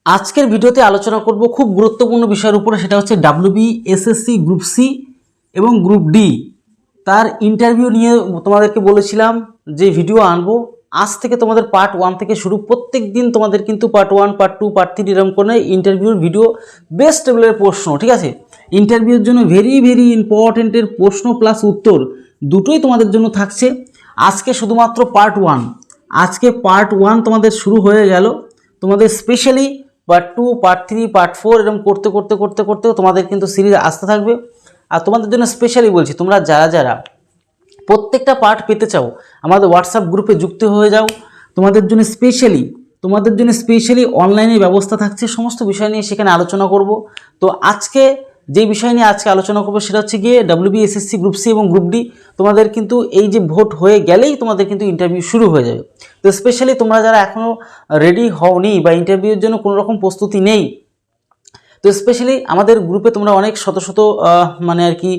আজকের ভিডিওতে আলোচনা করব খুব গুরুত্বপূর্ণ বিষয়ের উপরে, সেটা হচ্ছে ডাব্লিউবি এসএসসি গ্রুপ সি এবং গ্রুপ ডি তার ইন্টারভিউ নিয়ে তোমাদেরকে বলেছিলাম যে ভিডিও আনবো। আজ থেকে তোমাদের পার্ট 1 থেকে শুরু, প্রত্যেক দিন তোমাদের কিন্তু পার্ট 1 পার্ট 2 পার্ট 3 এরকম করে ইন্টারভিউর ভিডিও, বেস্ট লেভেলের প্রশ্ন, ঠিক আছে। ইন্টারভিউর জন্য ভেরি ভেরি ইম্পর্টেন্টের প্রশ্ন প্লাস উত্তর দুটোই তোমাদের জন্য থাকছে। আজকে শুধুমাত্র পার্ট 1, আজকে পার্ট 1 তোমাদের শুরু হয়ে গেল। তোমাদের স্পেশালি পার্ট 2 পার্ট 3 পার্ট 4 এরকম করতে করতে করতে করতেও তোমাদের কিন্তু সিরিজ আসতে থাকবে। আর তোমাদের জন্য স্পেশালি বলছি, তোমরা যারা যারা প্রত্যেকটা পার্ট পেতে চাও আমাদের হোয়াটসঅ্যাপ গ্রুপে যুক্ত হয়ে যাও। তোমাদের জন্য স্পেশালি অনলাইনের ব্যবস্থা থাকছে, সমস্ত বিষয় নিয়ে সেখানে আলোচনা করব। তো আজকে যে বিষয় নিয়ে আজকে আলোচনা করবো সেটা হচ্ছে গিয়ে ডাব্লিউবি এসএসসি গ্রুপ সি এবং গ্রুপ ডি। তোমাদের কিন্তু এই যে ভোট হয়ে গেলেই তোমাদের কিন্তু ইন্টারভিউ শুরু হয়ে যাবে। তো স্পেশালি তোমরা যারা এখনও রেডি হওনি বা ইন্টারভিউর জন্য কোনো রকম প্রস্তুতি নেই, তো স্পেশালি আমাদের গ্রুপে তোমরা অনেক শত শত মানে আর কি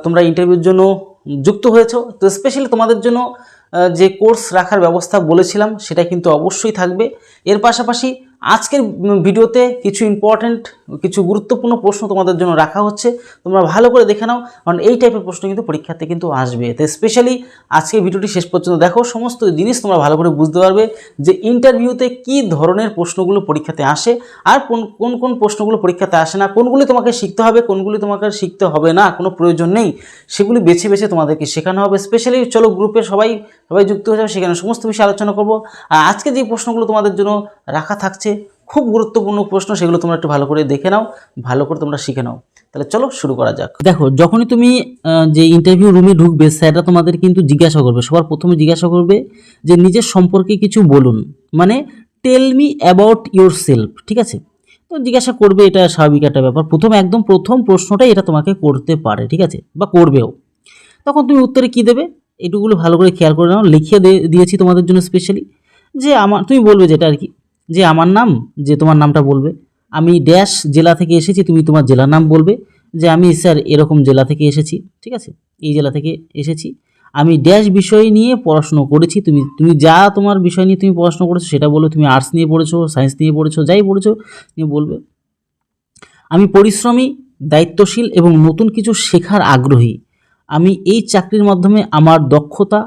তোমরা ইন্টারভিউর জন্য যুক্ত হয়েছো। তো স্পেশালি তোমাদের জন্য যে কোর্স রাখার ব্যবস্থা বলেছিলাম সেটা কিন্তু অবশ্যই থাকবে। এর পাশাপাশি আজকের ভিডিওতে কিছু গুরুত্বপূর্ণ প্রশ্ন তোমাদের জন্য রাখা হচ্ছে, তোমরা ভালো করে দেখে নাও, কারণ এই টাইপের প্রশ্ন কিন্তু পরীক্ষাতে কিন্তু আসবে। তো স্পেশালি আজকের ভিডিওটি শেষ পর্যন্ত দেখো, সমস্ত জিনিস তোমরা ভালো করে বুঝতে পারবে যে ইন্টারভিউতে কি ধরনের প্রশ্নগুলো পরীক্ষাতে আসে আর কোন কোন প্রশ্নগুলো পরীক্ষাতে আসে না, কোনগুলি তোমাকে শিখতে হবে, কোনগুলি তোমাকে শিখতে হবে না, কোনো প্রয়োজন নেই, সেগুলি বেছে বেছে তোমাদেরকে শেখানো হবে। স্পেশালি চলো গ্রুপে সবাই যুক্ত হয়ে যাবে, সেখানে সমস্ত বিষয়ে আলোচনা করব। আর আজকে যে প্রশ্নগুলো তোমাদের জন্য রাখা থাকছে খুব গুরুত্বপূর্ণ প্রশ্ন, সেগুলো তোমরা একটু ভালো করে দেখে নাও, ভালো করে তোমরা শিখে নাও। তাহলে চলো শুরু করা যাক। দেখো, যখনই তুমি যে ইন্টারভিউ রুমে ঢুকবে, স্যাররা তোমাদের কিন্তু জিজ্ঞাসা করবে, সবার প্রথমে জিজ্ঞাসা করবে যে নিজের সম্পর্কে কিছু বলুন, মানে tell me about yourself, ঠিক আছে। তো জিজ্ঞাসা করবে, এটা স্বাভাবিক একটা ব্যাপার। একদম প্রথম প্রশ্নটাই এটা তোমাকে করতে পারে, ঠিক আছে, বা করবেও। তখন তুমি উত্তরে কি দেবে এটুকুলো ভালো করে খেয়াল করে নাও। লিখিয়ে দিয়েছি তোমাদের জন্য স্পেশালি, যে তুমি বলবে যেটা আর কি, যে আমার নাম, যে তোমার নামটা বলবে, আমি ড্যাশ জেলা থেকে এসেছি, তুমি তোমার জেলার নাম বলবে, যে আমি স্যার এরকম জেলা থেকে এসেছি, ঠিক আছে, এই জেলা থেকে এসেছি, আমি ড্যাশ বিষয় নিয়ে পড়াশুনো করেছি। তুমি যা তোমার বিষয় নিয়ে তুমি পড়াশুনো করেছো সেটা বলবে, তুমি আর্টস নিয়ে পড়েছো, সায়েন্স নিয়ে পড়েছো, যাই পড়েছো তুমি বলবে। আমি পরিশ্রমী, দায়িত্বশীল এবং নতুন কিছু শেখার আগ্রহী। আমি এই চাকরির মাধ্যমে আমার দক্ষতা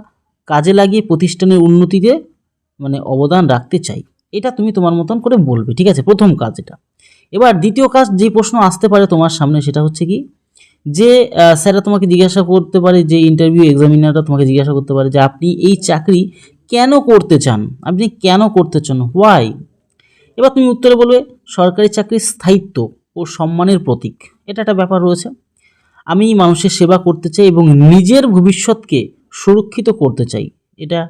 কাজে লাগিয়ে প্রতিষ্ঠানের উন্নতিতে অবদান রাখতে চাই। এটা তুমি তোমার মতন করে বলবে, ঠিক আছে, প্রথম কাজ এটা। এবার দ্বিতীয় কাজ, যে প্রশ্ন আসতে পারে তোমার সামনে, সেটা হচ্ছে কি, যে স্যাররা তোমাকে জিজ্ঞাসা করতে পারে, যে ইন্টারভিউ এক্সামিনাররা তোমাকে জিজ্ঞাসা করতে পারে যে আপনি এই চাকরি কেন করতে চান, হোয়াই। এবার তুমি উত্তরে বলবে সরকারি চাকরির স্থায়িত্ব ও সম্মানের প্রতীক, এটা একটা ব্যাপার রয়েছে। আমি মানুষের সেবা করতে চাই এবং নিজের ভবিষ্যৎকে সুরক্ষিত করতে চাই। এটা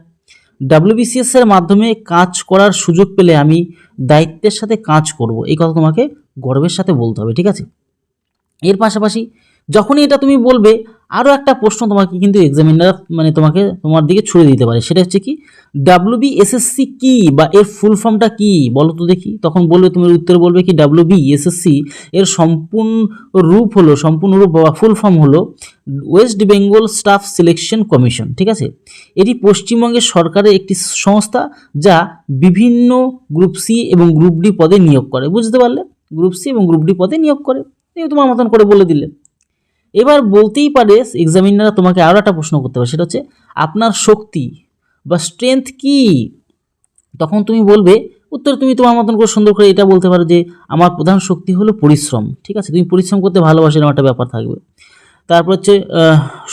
ডাব্লিউবিসিএস এর মাধ্যমে কাজ করার সুযোগ পেলে আমি দায়িত্বের সাথে কাজ করব, এই কথা তোমাকে গর্বের সাথে বলতে হবে, ঠিক আছে। এর পাশাপাশি যখনই এটা তুমি বলবে, আরও একটা প্রশ্ন তোমাকে কিন্তু এক্সামিনার তোমার দিকে ছুড়ে দিতে পারে, সেটা হচ্ছে কি, ডাব্লিউবিএসএসসি কি বা এর ফুল ফর্মটা কি বলো তো দেখি। তখন বলবে, তুমি উত্তর বলবে কি, ডাব্লিউবিএসএসসি এর সম্পূর্ণ রূপ বা ফুল ফর্ম হলো West Bengal staff selection commission, ঠিক আছে। এটি পশ্চিমবঙ্গের সরকারের একটি সংস্থা যা বিভিন্ন গ্রুপ সি এবং গ্রুপ ডি পদে নিয়োগ করে। বুঝতে পারলে, গ্রুপ সি এবং গ্রুপ ডি পদে নিয়োগ করে, তুমি তোমার মতন করে বলে দিলে। এবার বলতেই পারে এক্সামিনাররা তোমাকে আরও একটা প্রশ্ন করতে পারে, সেটা হচ্ছে আপনার শক্তি বা স্ট্রেংথ কি। তখন তুমি বলবে, উত্তর তুমি তোমার মতন করে সুন্দর করে এটা বলতে পারো যে আমার প্রধান শক্তি হলো পরিশ্রম, ঠিক আছে, তুমি পরিশ্রম করতে ভালোবাসো, এরকম একটা ব্যাপার থাকবে। তারপর হচ্ছে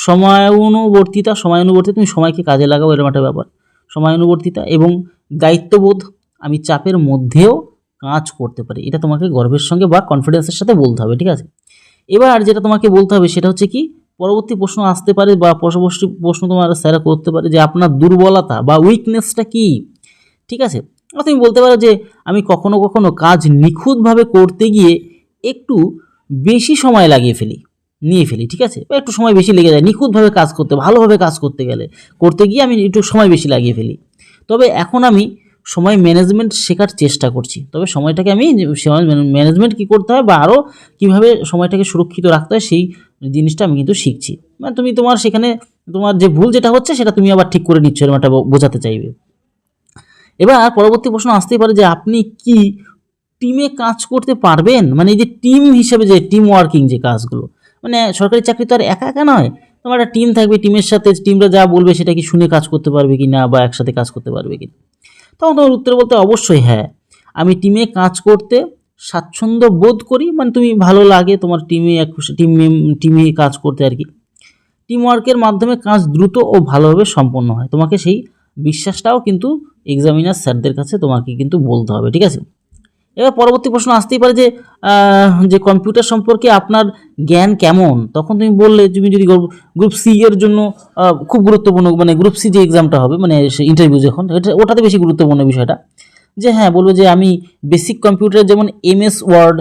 সময়ানুবর্তিতা, তুমি সময়কে কাজে লাগাও, এরকম একটা ব্যাপার, সময়ানুবর্তিতা এবং দায়িত্ববোধ, আমি চাপের মধ্যেও কাজ করতে পারি, এটা তোমাকে গর্বের সঙ্গে বা কনফিডেন্সের সাথে বলতে হবে, ঠিক আছে। এবার যেটা তোমাকে বলতে হবে সেটা হচ্ছে কি, পরবর্তী প্রশ্ন আসতে পারে বা পরবর্তী প্রশ্ন তোমার স্যারা করতে পারে যে আপনার দুর্বলতা বা উইকনেসটা কি, ঠিক আছে। তুমি বলতে পারো যে আমি কখনো কখনো কাজ নিখুঁতভাবে করতে গিয়ে একটু বেশি সময় নিয়ে ফেলি, ঠিক আছে, বা একটু সময় বেশি লেগে যায় নিখুঁতভাবে কাজ করতে, ভালোভাবে কাজ করতে গিয়ে আমি একটু সময় বেশি লাগিয়ে ফেলি। তবে এখন আমি সময় ম্যানেজমেন্ট শেখার চেষ্টা করছি, তবে সময়টাকে আমি সময় ম্যানেজমেন্ট কী করতে হয় বা আরও কীভাবে সময়টাকে সুরক্ষিত রাখতে হয় সেই জিনিসটা আমি কিন্তু শিখছি। তুমি সেখানে তোমার যে ভুল যেটা হচ্ছে সেটা তুমি আবার ঠিক করে নিচ্ছ, এরকম একটা বোঝাতে চাইবে। এবার পরবর্তী প্রশ্ন আসতেই পারে যে আপনি কি টিমে কাজ করতে পারবেন, মানে এই যে টিম হিসেবে যে টিম ওয়ার্কিং যে কাজগুলো, মানে সরকারি চাকরি তো আর একা একা নয়, তোমার একটা টিম থাকবে, টিমের সাথে টিমরা যা বলবে সেটা কি শুনে কাজ করতে পারবে কি না, বা একসাথে কাজ করতে পারবে কি না। তখন তোমার উত্তর বলতে অবশ্যই হ্যাঁ, আমি টিমে কাজ করতে স্বাচ্ছন্দ্য বোধ করি, মানে তুমি ভালো লাগে তোমার টিমে টিমে কাজ করতে আর কি। টিম ওয়ার্কের মাধ্যমে কাজ দ্রুত ও ভালোভাবে সম্পন্ন হয়, তোমাকে সেই বিশ্বাসটাও কিন্তু এক্সামিনার স্যারদের কাছে তোমাকে কিন্তু বলতে হবে, ঠিক আছে। এবার পরবর্তী প্রশ্ন আসতেই পারে যে কম্পিউটার সম্পর্কে আপনার জ্ঞান কেমন, তখন তুমি বললে তুমি যদি গ্রুপ সি এর জন্য খুব গুরুত্বপূর্ণ, মানে গ্রুপ সি যে এক্সামটা হবে, মানে ইন্টারভিউ যখন ওটাতে বেশি গুরুত্বপূর্ণ বিষয়টা, যে হ্যাঁ বলবো যে আমি বেসিক কম্পিউটার যেমন এমএস ওয়ার্ড,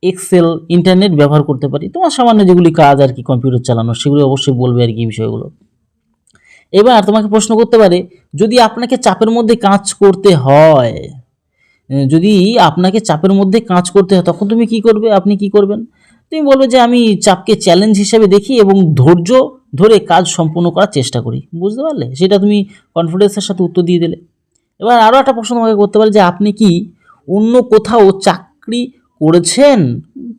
এক্সেল, ইন্টারনেট ব্যবহার করতে পারি, তোমার সামান্য যেগুলি কাজ আর কি কম্পিউটার চালানো, সেগুলি অবশ্যই বলবে আর কি বিষয়গুলো। এবার তোমাকে প্রশ্ন করতে পারে, যদি আপনাকে চাপের মধ্যে কাজ করতে হয়, যদি আপনাকে চাপের মধ্যে কাজ করতে হয় তখন তুমি কি করবে, আপনি কি করবেন? তুমি বলবে যে আমি চাপকে চ্যালেঞ্জ হিসেবে দেখি এবং ধৈর্য ধরে কাজ সম্পূর্ণ করার চেষ্টা করি, বুঝতে পারলে? সেটা তুমি কনফিডেন্সের সাথে উত্তর দিয়ে দিলে। এবার আরও একটা প্রশ্ন তোমাকে করতে পারে যে আপনি কি অন্য কোথাও চাকরি করেছেন,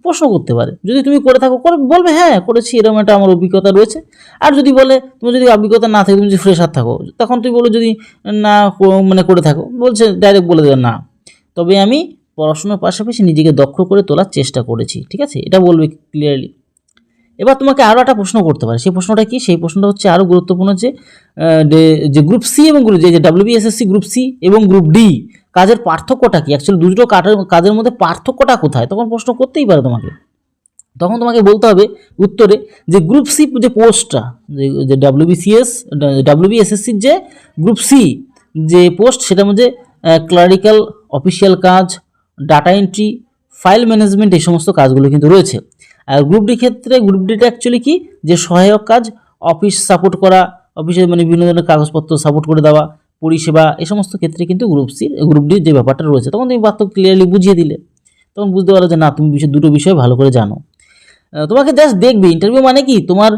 প্রশ্ন করতে পারে। যদি তুমি করে থাকো বলবে হ্যাঁ করেছি, এরকম একটা আমার অভিজ্ঞতা রয়েছে। আর যদি বলে তুমি যদি অভিজ্ঞতা না থাকে, তুমি যদি ফ্রেশার থাকো, তখন তুমি বলো যদি না মানে করে থাকো, বলছে ডাইরেক্ট বলে দেবে না, তবে আমি পড়াশোনার পাশাপাশি নিজেকে দক্ষ করে তোলার চেষ্টা করেছি, ঠিক আছে, এটা বলবে ক্লিয়ারলি। এবার তোমাকে আরও একটা প্রশ্ন করতে পারে, সেই প্রশ্নটা কি, সেই প্রশ্নটা হচ্ছে আরও গুরুত্বপূর্ণ, যে গ্রুপ সি এবং গ্রুপ যে ডাব্লিউবিএসএসসি গ্রুপ সি এবং গ্রুপ ডি কাজের পার্থক্যটা কি, অ্যাকচুয়ালি দুটো কাজের মধ্যে পার্থক্যটা কোথায়, তখন প্রশ্ন করতেই পারে তোমাকে। তখন তোমাকে বলতে হবে উত্তরে যে গ্রুপ সি যে পোস্টটা, যে ডাব্লিউবিএসএসসির যে গ্রুপ সি যে পোস্ট, সেটার মধ্যে ক্লারিক্যাল অফিসিয়াল কাজ, ডাটা এন্ট্রি, ফাইল ম্যানেজমেন্ট, এই সমস্ত কাজগুলো কিন্তু রয়েছে। আর গ্রুপ ডি ক্ষেত্রে, গ্রুপ ডিটা অ্যাকচুয়ালি কি, যে সহায়ক কাজ, অফিস সাপোর্ট করা, অফিসে মানে বিভিন্ন ধরনের কাগজপত্র সাপোর্ট করে দেওয়া, পরিষেবা, এই সমস্ত ক্ষেত্রে কিন্তু গ্রুপ ডির যে ব্যাপারটা রয়েছে, তখন তুমি পার্থক্য ক্লিয়ারলি বুঝিয়ে দিলে, তখন বুঝতে পারো যে না তুমি দুটো বিষয় ভালো করে জানো। তোমাকে জাস্ট দেখবে, ইন্টারভিউ মানে কি তোমার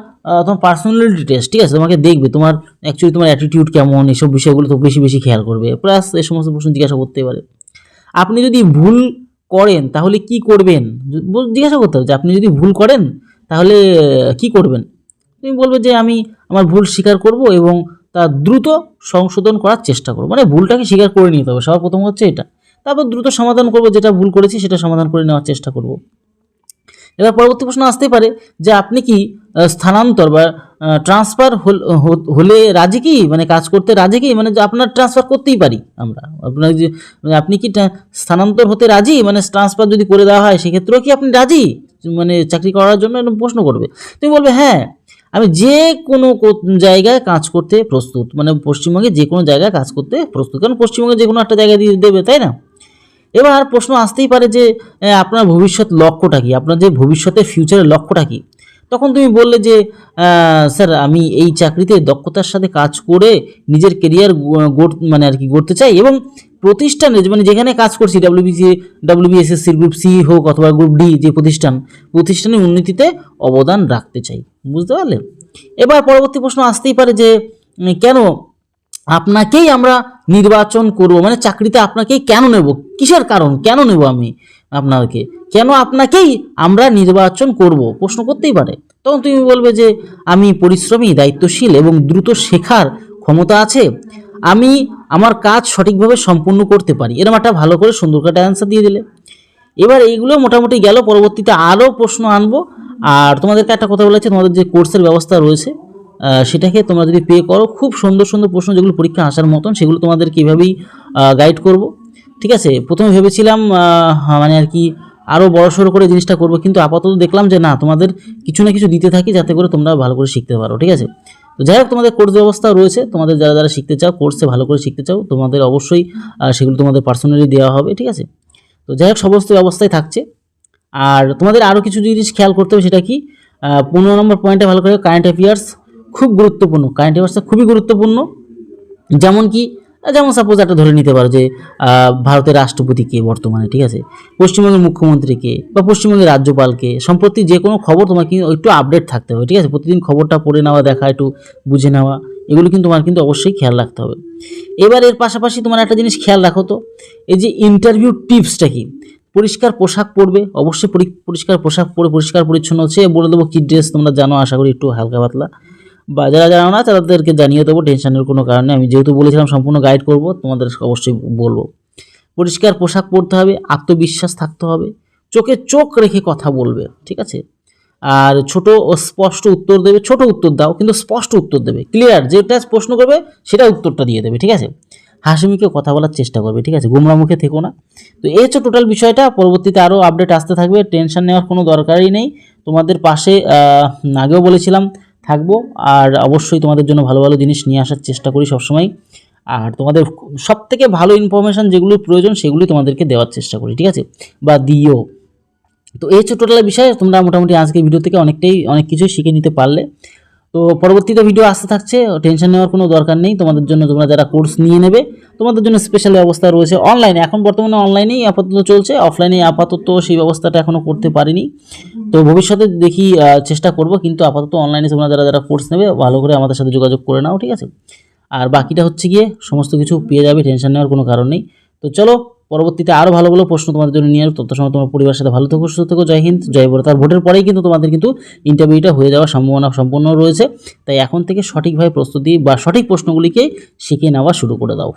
পার্সোনালিটি টেস্ট, ঠিক আছে, তোমাকে দেখবে তোমার অ্যাকচুয়ালি তোমার অ্যাটিটিউড কেমন, এইসব বিষয়গুলো তো বেশি বেশি খেয়াল করবে, প্লাস এই সমস্ত প্রশ্ন জিজ্ঞাসা করতে পারে। আপনি যদি ভুল করেন তাহলে কি করবেন, জিজ্ঞাসা করতে হবে যে আপনি যদি ভুল করেন তাহলে কি করবেন। তুমি বলবে যে আমি আমার ভুল স্বীকার করব এবং তা দ্রুত সংশোধন করার চেষ্টা করব, মানে ভুলটাকে স্বীকার করে নিতে হবে সবার প্রথম হচ্ছে এটা, তারপর দ্রুত সমাধান করব, যেটা ভুল করেছি সেটা সমাধান করে নেওয়ার চেষ্টা করব। এবার পরবর্তী প্রশ্ন আসতেই পারে যে আপনি কি স্থানান্তর বা ট্রান্সফার হলে রাজি কি, মানে কাজ করতে রাজি কি, মানে আপনার ট্রান্সফার করতেই পারি আমরা, আপনার যে মানে আপনি কি স্থানান্তর হতে রাজি, মানে ট্রান্সফার যদি করে দেওয়া হয় সেক্ষেত্রেও কি আপনি রাজি, মানে চাকরি করার জন্য এরকম প্রশ্ন করবে। তুমি বলবে হ্যাঁ আমি যে কোনো জায়গায় কাজ করতে প্রস্তুত, মানে পশ্চিমবঙ্গে যে কোনো জায়গায় কাজ করতে প্রস্তুত, কারণ পশ্চিমবঙ্গে যে কোনো একটা জায়গায় দিয়ে দেবে, তাই না। এবার প্রশ্ন আসতেই পারে যে আপনার ভবিষ্যৎ লক্ষ্যটা কি, আপনার যে ভবিষ্যতের ফিউচারের লক্ষ্যটা কি, তখন তুমি বললে যে স্যার আমি এই চাকরিতে দক্ষতার সাথে কাজ করে নিজের কেরিয়ার মানে আর কি গড়তে চাই এবং প্রতিষ্ঠানে মানে যেখানে কাজ করছি ডাব্লিউবিএসএসসি গ্রুপ সি হোক অথবা গ্রুপ ডি যে প্রতিষ্ঠানের উন্নতিতে অবদান রাখতে চাই, বুঝতে পারলে। এবার পরবর্তী প্রশ্ন আসতেই পারে যে কেন আপনাকেই আমরা নির্বাচন করব, মানে চাকরিতে আপনাকেই কেন নেব, কিসের কারণ, কেন নেব আমি আপনাকে, কেন আপনাকেই আমরা নির্বাচন করব, প্রশ্ন করতেই পারে। তখন তুমি বলবে যে আমি পরিশ্রমী, দায়িত্বশীল এবং দ্রুত শেখার ক্ষমতা আছে, আমি আমার কাজ সঠিকভাবে সম্পূর্ণ করতে পারি, এরকম একটা ভালো করে সুন্দর করে অ্যান্সার দিয়ে দিলে। এবার এইগুলো মোটামুটি গেল, পরবর্তীতে আরও প্রশ্ন আনবো। আর তোমাদেরকে একটা কথা বলেছে, তোমাদের যে কোর্সের ব্যবস্থা রয়েছে সেটাকে তোমরা যদি পে করো, খুব সুন্দর সুন্দর প্রশ্ন যেগুলো পরীক্ষা আসার মতন সেগুলো তোমাদেরকে এভাবেই গাইড করব, ঠিক আছে। প্রথমে ভেবেছিলাম মানে আর কি আরও বড়সড় করে জিনিসটা করব, কিন্তু আপাতত দেখলাম যে না তোমাদের কিছু না কিছু দিতে থাকি যাতে করে তোমরা ভালো করে শিখতে পারো, ঠিক আছে। তো যাই হোক তোমাদের কোর্স ব্যবস্থা রয়েছে, তোমাদের যারা যারা শিখতে চাও, কোর্সে ভালো করে শিখতে চাও, তোমাদের অবশ্যই সেগুলো তোমাদের পার্সোনালি দেওয়া হবে, ঠিক আছে। তো যাই হোক সমস্ত ব্যবস্থায় থাকছে। আর তোমাদের আরও কিছু জিনিস খেয়াল করতে হবে, সেটা কি 15 নম্বর পয়েন্টে ভালো করে কারেন্ট অ্যাফেয়ার্স খুব গুরুত্বপূর্ণ, কারেন্ট অ্যাফেয়ার্সটা খুবই গুরুত্বপূর্ণ। যেমন সাপোজ একটা ধরে নিতে পারো যে ভারতের রাষ্ট্রপতি কে বর্তমানে, ঠিক আছে, পশ্চিমবঙ্গের মুখ্যমন্ত্রীকে বা পশ্চিমবঙ্গের রাজ্যপালকে, সম্প্রতি যে কোনো খবর তোমার কিন্তু একটু আপডেট থাকতে হবে, ঠিক আছে, প্রতিদিন খবরটা পড়ে নেওয়া, দেখা, একটু বুঝে নেওয়া, এগুলো কিন্তু তোমার কিন্তু অবশ্যই খেয়াল রাখতে হবে। এবার এর পাশাপাশি তোমার একটা জিনিস খেয়াল রাখো, তো এই যে ইন্টারভিউ টিপসটা কি, পরিষ্কার পোশাক পরবে, অবশ্যই পরিষ্কার পোশাক পরে পরিষ্কার পরিচ্ছন্ন হচ্ছে বলে দেবো কী ড্রেস তোমরা জানো আশা করি একটু হালকা পাতলা, বা যারা জানো না তাদেরকে জানিয়ে দেবো, টেনশনের কোনো কারণে। আমি যেহেতু বলেছিলাম সম্পূর্ণ গাইড করব, তোমাদের অবশ্যই বলবো। পরিষ্কার পোশাক পরতে হবে, আত্মবিশ্বাস থাকতে হবে, চোখে চোখ রেখে কথা বলবে, ঠিক আছে। আর ছোট ও স্পষ্ট উত্তর দেবে, ছোট উত্তর দাও কিন্তু স্পষ্ট উত্তর দেবে, ক্লিয়ার, যেটা প্রশ্ন করবে সেটা উত্তরটা দিয়ে দেবে, ঠিক আছে। হাসি মুখে কথা বলার চেষ্টা করবে, ঠিক আছে, গোমরা মুখে থেকো না। তো এই হচ্ছে টোটাল বিষয়টা। পরবর্তীতে আরও আপডেট আসতে থাকবে, টেনশন নেওয়ার কোনো দরকারই নেই। তোমাদের পাশে আগেও বলেছিলাম থাকবো, আর অবশ্যই তোমাদের জন্য ভালো ভালো জিনিস নিয়ে আসার চেষ্টা করি সবসময়। আর তোমাদের সবথেকে ভালো ইনফরমেশান যেগুলো প্রয়োজন সেগুলি তোমাদেরকে দেওয়ার চেষ্টা করি, ঠিক আছে, বা দিও। তো এই হচ্ছে টোটাল বিষয়। তোমরা মোটামুটি আজকে ভিডিও থেকে অনেক কিছুই শিখে নিতে পারলে। তো পরবর্তীতে ভিডিও আসতে থাকছে, টেনশন নেওয়ার কোনো দরকার নেই তোমাদের জন্য। তোমরা যারা কোর্স নিয়ে নেবে তোমাদের জন্য স্পেশাল ব্যবস্থা রয়েছে অনলাইনে, এখন বর্তমানে অনলাইনেই আপাতত চলছে, অফলাইনে আপাতত সেই ব্যবস্থাটা এখনও করতে পারিনি। তো ভবিষ্যতে দেখি চেষ্টা করব, কিন্তু আপাতত অনলাইনে তোমরা যারা কোর্স নেবে ভালো করে আমাদের সাথে যোগাযোগ করে নাও, ঠিক আছে। আর বাকিটা হচ্ছে গিয়ে সমস্ত কিছু পেয়ে যাবে, টেনশন নেওয়ার কোনো কারণ নেই। তো চলো পরবর্তীতে আরও ভালো ভালো প্রশ্ন তোমাদের জন্য নিয়ে আসবো। তত সময় তোমার পরিবারের সাথে ভালো থেকো, সুস্থ থেকো। জয় হিন্দ, জয় ভারত। আর ভোটের পরেই কিন্তু তোমাদের কিন্তু ইন্টারভিউটা হয়ে যাওয়ার সম্ভাবনা সম্পূর্ণ রয়েছে, তাই এখন থেকে সঠিকভাবে প্রস্তুতি বা সঠিক প্রশ্নগুলিকে শিখে নেওয়া শুরু করে দাও।